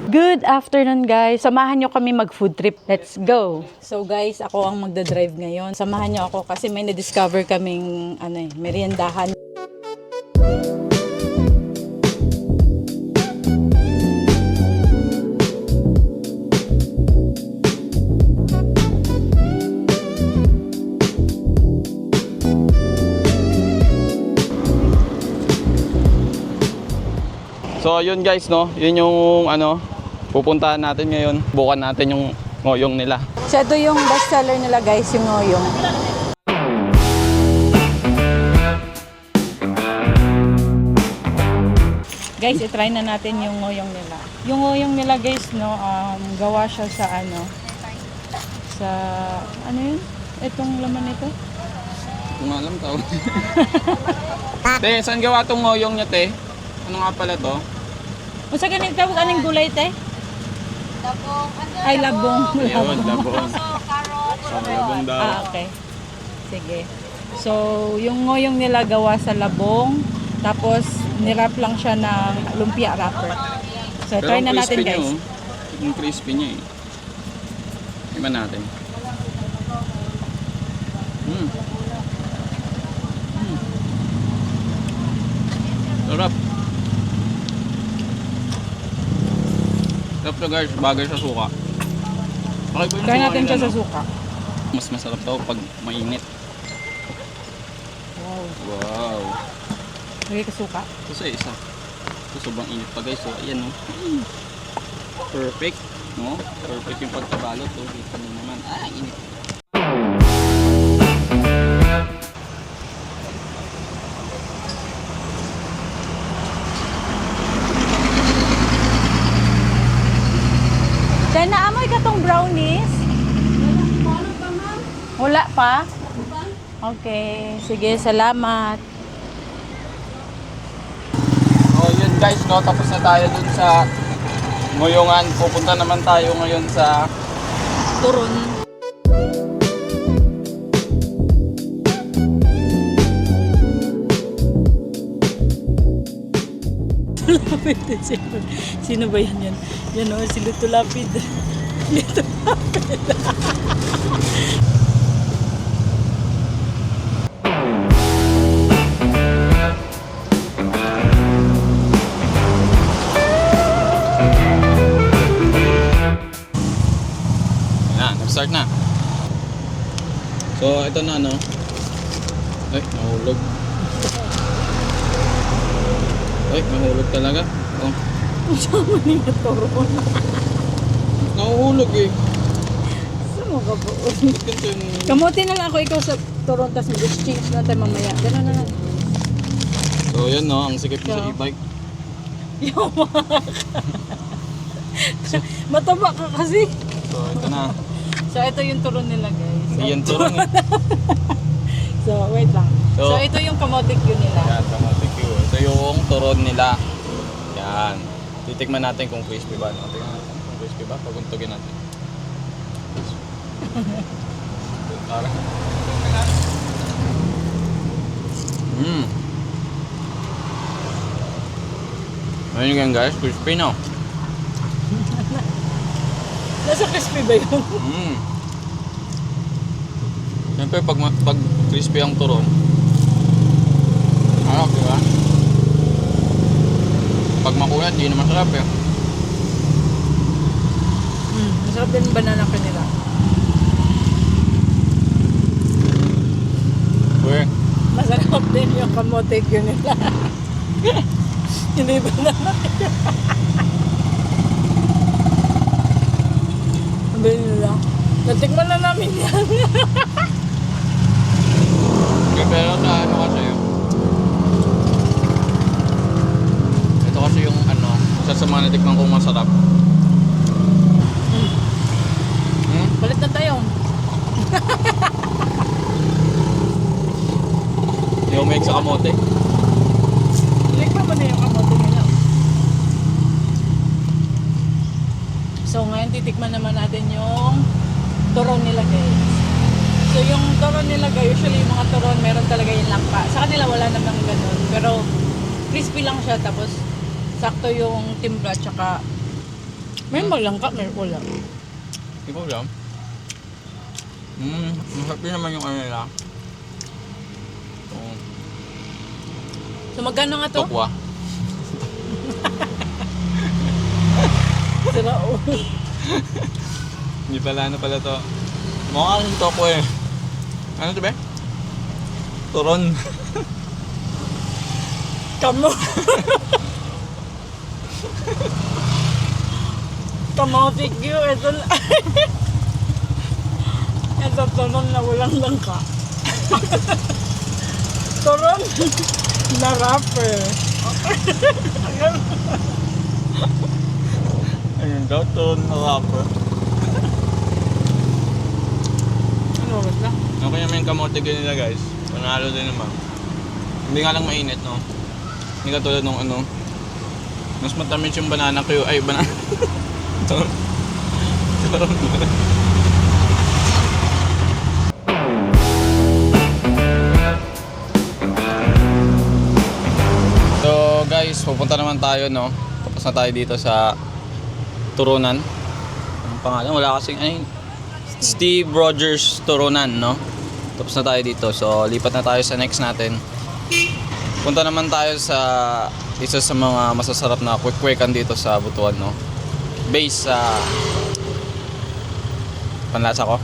Good afternoon guys. Samahan nyo kami mag food trip. Let's go. So guys, ako ang magdadrive ngayon. Samahan nyo ako kasi may na-discover kaming meriendahan. So yun guys, no, yun yung pupuntahan natin ngayon. Bukan natin yung ngoyong nila. So ito yung best seller nila guys, yung ngoyong. Guys, i-try na natin yung ngoyong nila. Yung ngoyong nila guys, no, gawa siya sa sa yun? Itong laman nito? Kung alam tao. Te, saan gawa tong ngoyong niya, te? Ano nga pala to? Masa ganito tapos anong gulay te? Labong. Ay, labong. Ayun, labong. Carrot. So, labong daw. Okay. Sige. So, yung ngoyong nila gawa sa labong, tapos nirap lang siya ng lumpia wrapper. So, try na natin crispy guys. niya, oh. Yung crispy niya eh. Iba natin. Sarap. Sarap to guys, bagay sa suka. Okay ba yung Try suka natin nila, siya sa no? suka. Mas masarap daw pag mainit. Wow. Wow. Lagay ka suka. Ito sa isa. Ito sobrang init pa guys. So ayan no. Perfect. No? Perfect yung pagkabalot. So kita nyo naman. Init. Kaya naamoy ka tong brownies? Wala pa? Okay. Sige, salamat. Oh yun guys no. Tapos na tayo dun sa ngoyongan. Pupunta naman tayo ngayon sa Turon. Lapid. Sino ba yan? Yan o, si Luto Lapid. Luto Lapid. Nag-start na. So ito na no. Ay, nahulog. Ay, nahulog talaga. Oh. Saan mo niya turon? Nahuhulog eh. Saan mo ka po? Ganito yung... Kamuti na lang ako ikaw sa turon, tapos just change na tayo mamaya. Ganun na lang. So yun no, ang sikip mo sa So, e-bike. Mataba ka kasi. So ito na. So ito yung turon nila guys. Ayan turon eh. So wait lang. So, So ito yung kamote Q nila. Yan, kamote Q. Ito yung turon nila. Yan. Titikman natin kung crispy ba. No? Tingnan natin kung crispy ba. Paguntugin natin. Parang. Ayun yan guys, crispy na. Nasa crispy ba yun? Siyempre pag crispy ang turon, harap diba? Pag makulat, di naman sarap eh. Masarap din yung banana ka nila. Uy, Masarap din yung kamote Q nila. Hindi banana Q. Sabi nila, natikman na namin yan. okay, pero sa ano kasi yun? Ito kasi yung isa sa mga natikman kong masarap. Balit na tayo. Yung make sa kamote. Likpa ba na yung kamote nila? So ngayon titikman naman natin yung turon nila guys. So yung turon nila guys, usually yung mga turon meron talaga yung langka. Sa kanila wala namang ganun. Pero crispy lang siya, tapos sakto yung timpla tsaka May malangka, may ulam. Hindi ko alam. Masarap din naman yung ano nila. Oh, So magkano nga to? tokwa. Sira o. Hindi pala, ano pala to? Mukha kasing tokwa eh. Ano to be? Turon. Kamo. Kamotik yun. Ito na. Ito turon na walang langka. Turon na rapper. Ayun daw, turon na rapper. Ano ba na? Okay naman yung kamote nila guys. Panalo din naman. Hindi nga lang mainit, no? Hindi katulad nung ano. Mas matamis yung banana kayo. Ay, banana. Turon. So guys, pupunta naman tayo, no? Tapos na tayo dito sa Turunan. Anong pangalan? Wala kasing ano yun? Steve Rogers Turunan, no? Tapos na tayo dito. So lipat na tayo sa next natin. Punta naman tayo sa isa sa mga masasarap na quick-quickan dito sa Butuan, no? Base sa panlasa ko.